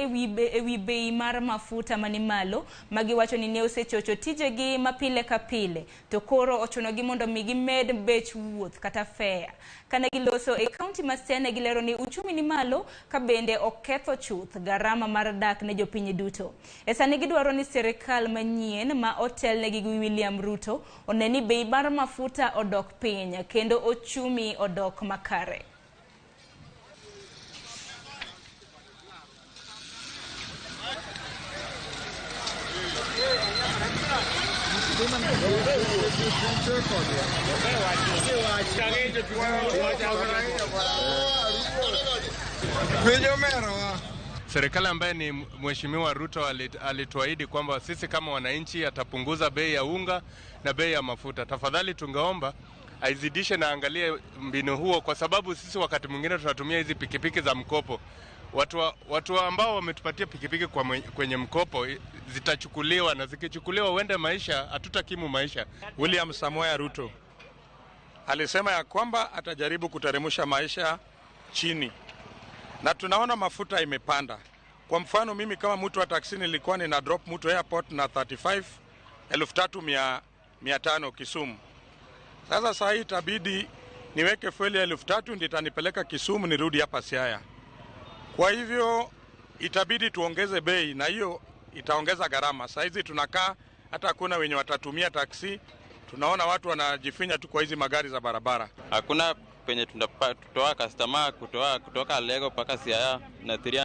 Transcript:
ewi bei mar mafuta manimalo magiwacho ni ne osechocho tijegi mapile ka pile to koro ochunogi mondo migi med bech wuoth kata fare. Kane giloso e kaunti ma Siaya gilero ni uchumi ni malo ka bende oketho chuth garama mar dak ne jopiny duto. Sani gidwaro ni serikal manyien ma otelnegi gi William Ruto oneni bei mar mafuta odok piny kendo ochumi odok makare. Serikali ambaye ni Mheshimiwa Ruto alituahidi kwamba sisi kama wananchi atapunguza bei ya unga na bei ya mafuta. Tafadhali tungeomba aizidishe na angalie mbinu huo, kwa sababu sisi wakati mwingine tunatumia hizi pikipiki za mkopo. Watu ambao wametupatia pikipiki kwenye mkopo zitachukuliwa, na zikichukuliwa uende maisha hatutakimu maisha. William Samoei Ruto alisema ya kwamba atajaribu kuteremsha maisha chini, na tunaona mafuta imepanda. Kwa mfano mimi kama mtu wa taksi nilikuwa nina drop mtu airport na 35,500 Kisumu. Sasa saa hii itabidi niweke fueli 3,000 ndio itanipeleka Kisumu nirudi hapa Siaya. Kwa hivyo itabidi tuongeze bei, na hiyo itaongeza gharama. Saa hizi tunakaa hata hakuna wenye watatumia taksi. Tunaona watu wanajifinya tu kwa hizi magari za barabara. Hakuna penye tutoa customer kutoka Lego mpaka Siaya na